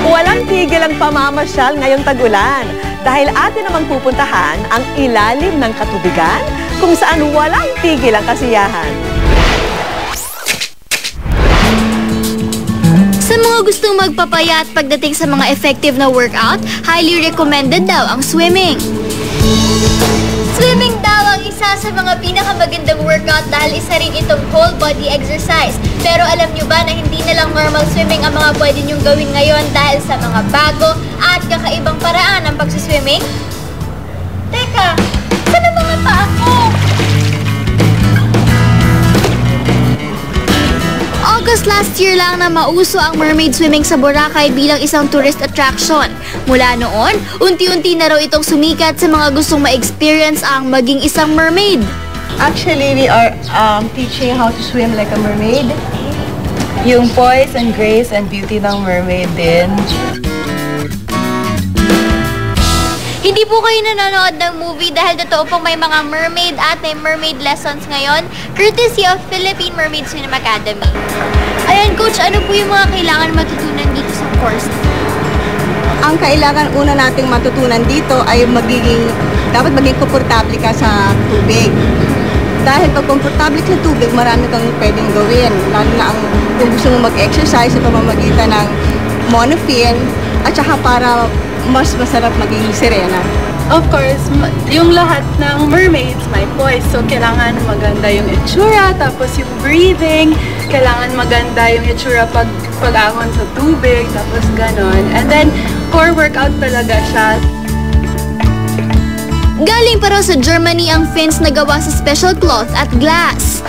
Walang tigil ang pamamasyal ngayong tag-ulan dahil atin namang pupuntahan ang ilalim ng katubigan kung saan walang tigil ang kasiyahan. Sa mga gustong magpapayat pagdating sa mga effective na workout, highly recommended daw ang swimming. Swimming daw ang isa sa mga pinakamagandang workout dahil isa rin itong whole body exercise. Pero alam nyo ba na hindi na lang normal swimming ang mga pwede nyong gawin ngayon dahil sa mga bago at kakaibang paraan ng pagsiswimming? Teka, saan ang mga paa ko? August last year lang na mauso ang mermaid swimming sa Boracay bilang isang tourist attraction. Mula noon, unti-unti na raw itong sumikat sa mga gustong ma-experience ang maging isang mermaid. Actually, we are teaching how to swim like a mermaid. Yung poise and grace and beauty ng mermaid din. Hindi po kayo nanonood ng movie dahil totoo pong may mga mermaid at may mermaid lessons ngayon, courtesy of Philippine Mermaid Swim Academy. Ayan, Coach, ano po yung mga kailangan matutunan dito sa course? Ang kailangan una nating matutunan dito ay dapat maging komportable ka sa tubig. Dahil pag komportable ka sa tubig, marami kang pwedeng gawin. Lalo na kung gusto mo mag-exercise sa pamamagitan ng monofin at saka para mas masarap maging sirena. Of course, yung lahat ng mermaids may poise. So, kailangan maganda yung itsura, tapos yung breathing, kailangan maganda yung itsura pag-ahon sa tubig, tapos ganon. And then, core workout talaga siya. Galing pa raw sa Germany ang fins na gawa sa special cloth at glass.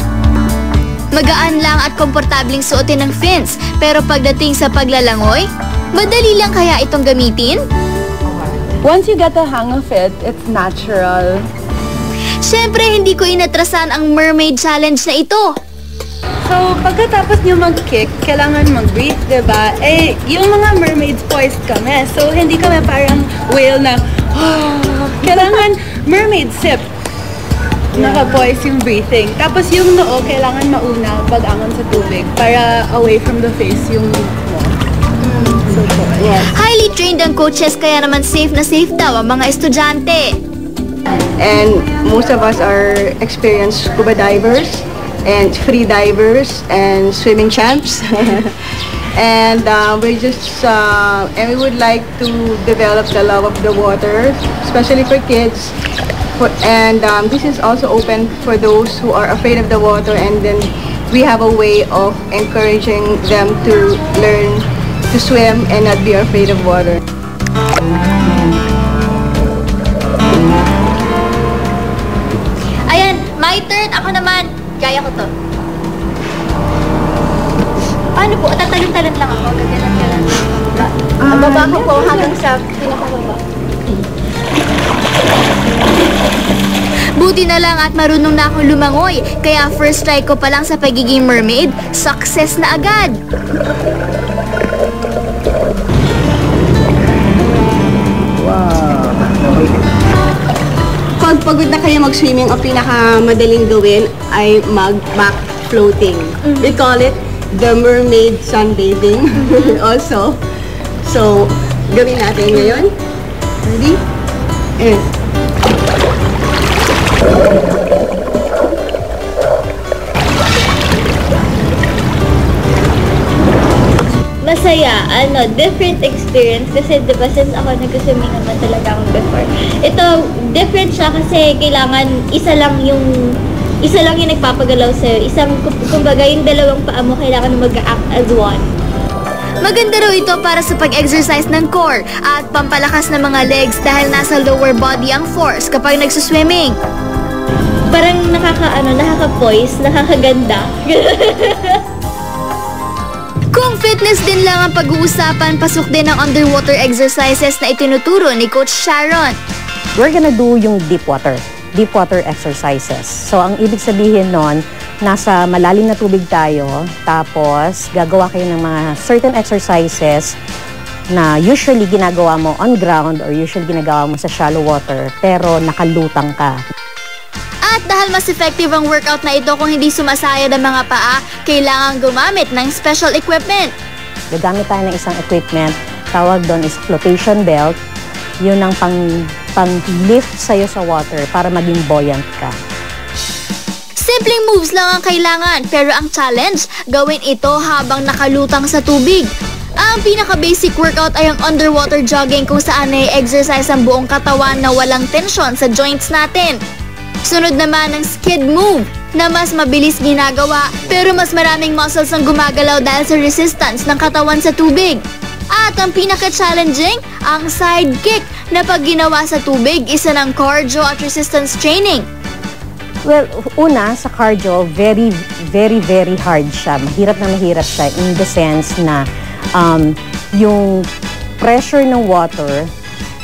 Magaan lang at komportabling suotin ng fins, pero pagdating sa paglalangoy, madali lang kaya itong gamitin? Once you get the hang of it, it's natural. Siyempre, hindi ko inatrasan ang mermaid challenge na ito. So, pagkatapos nyo mag-kick, kailangan mag-breathe, diba? Eh, yung mga mermaids poised kami. So, hindi kami parang whale na, kailangan mermaid sip. Naka-poise yung breathing. Tapos yung noo, kailangan mauna pag-angon sa tubig para away from the face yung mo. So, yes. Highly trained ang coaches kaya naman safe na safe daw ang mga estudyante. And most of us are experienced scuba divers and free divers and swimming champs. And we would like to develop the love of the water, especially for kids. And this is also open for those who are afraid of the water, and then we have a way of encouraging them to learn to swim and not be afraid of water. Ayan, my turn. Ako naman. Kaya ko to. Paano po? Tatalon-talon lang ako. Gagalan-galan. Ang baba ko po hanggang sa pinakababa. Buti na lang at marunong na akong lumangoy. Kaya first try ko pa lang sa pagiging mermaid, success na agad. Pag pagod na kayo mag-swimming, ang pinakamadaling gawin ay mag-back floating. We call it the mermaid sunbathing also. So, gawin natin ngayon. Ready? And Masaya, different experience kasi diba since ako nag-swimming naman talaga ako before. Ito, different siya kasi kailangan isa lang yung nagpapagalaw sa'yo. Kumbaga yung dalawang paa mo kailangan mag-act as one. Maganda raw ito para sa pag-exercise ng core at pampalakas ng mga legs dahil nasa lower body ang force kapag nagsuswimming. Parang nakaka-poise, nakakaganda. Kung fitness din lang ang pag-uusapan, pasok din ang underwater exercises na itinuturo ni Coach Sharon. We're gonna do yung deep water exercises. So, ang ibig sabihin nun, nasa malalim na tubig tayo, tapos gagawa kayo ng mga certain exercises na usually ginagawa mo on ground or usually ginagawa mo sa shallow water, pero nakalutang ka. At dahil mas effective ang workout na ito kung hindi sumasayad ang mga paa, kailangan gumamit ng special equipment. Gagamit tayo ng isang equipment tawag doon is flotation belt. Yun ang pang-lift sa'yo sa water para maging buoyant ka. Simpleng moves lang ang kailangan, pero ang challenge, gawin ito habang nakalutang sa tubig. Ang pinaka-basic workout ay ang underwater jogging, kung saan ay exercise ang buong katawan na walang tensyon sa joints natin. Sunod naman ang skid move, na mas mabilis ginagawa pero mas maraming muscles ang gumagalaw dahil sa resistance ng katawan sa tubig. At ang pinaka-challenging, ang side kick, na pag ginawa sa tubig, isa ng cardio at resistance training. Well, una, sa cardio, very, very, very hard siya. Mahirap na mahirap siya in the sense na yung pressure ng water,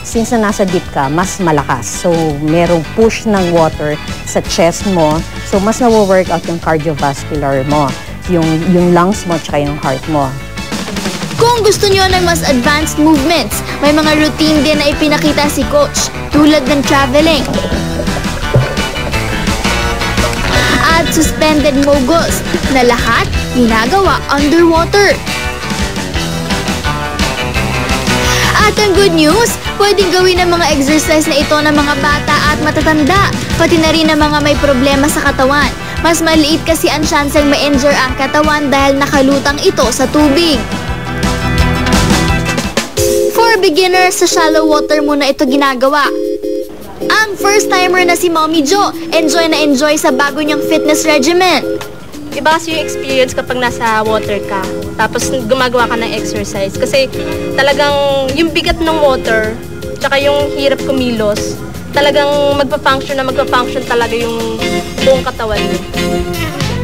since na nasa deep ka, mas malakas. So, merong push ng water sa chest mo. So, mas na-workout yung cardiovascular mo, yung lungs mo, tsaka yung heart mo. Kung gusto nyo ng mas advanced movements, may mga routine din na ipinakita si Coach, tulad ng traveling at suspended moguls, na lahat ginagawa underwater. At ang good news, pwedeng gawin ang mga exercise na ito ng mga bata at matatanda, pati na rin ng mga may problema sa katawan. Mas maliit kasi ang chanseng ma-injure ang katawan dahil nakalutang ito sa tubig. For beginners, sa shallow water muna ito ginagawa. Ang first timer na si Mommy Jo, enjoy na enjoy sa bago niyang fitness regimen. Iba kasi yung experience kapag nasa water ka, tapos gumagawa ka ng exercise. Kasi talagang yung bigat ng water, tsaka yung hirap kumilos, talagang magpa-function talaga yung buong katawan mo.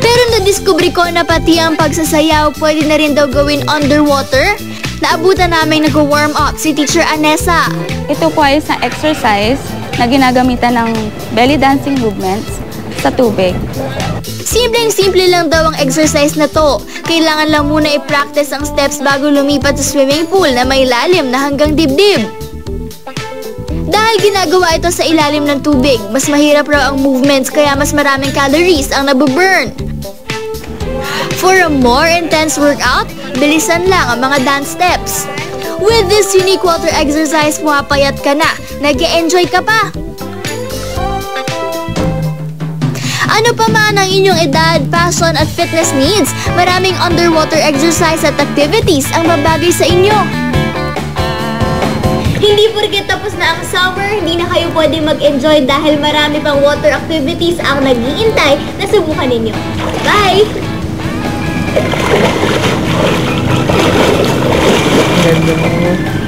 Pero nadiskubre ko na pati ang pagsasayaw pwede na rin daw gawin underwater. Naabutan namin nag-warm up si Teacher Anessa. Ito po ay isang exercise na ginagamitan ng belly dancing movements sa tubig. Simpleng-simple lang daw ang exercise na to. Kailangan lang muna i-practice ang steps bago lumipat sa swimming pool na may lalim na hanggang dibdib. Dahil ginagawa ito sa ilalim ng tubig, mas mahirap raw ang movements kaya mas maraming calories ang nabuburn. For a more intense workout, bilisan lang ang mga dance steps. With this unique water exercise, pumapayat ka na, nag-e-enjoy ka pa. Ano pa man ang inyong edad, passion at fitness needs, maraming underwater exercise at activities ang babagay sa inyo. Hindi porket tapos na ang summer, hindi na kayo pwede mag-enjoy dahil marami pang water activities ang nag-iintay na subukan ninyo. Bye! Ganda mo.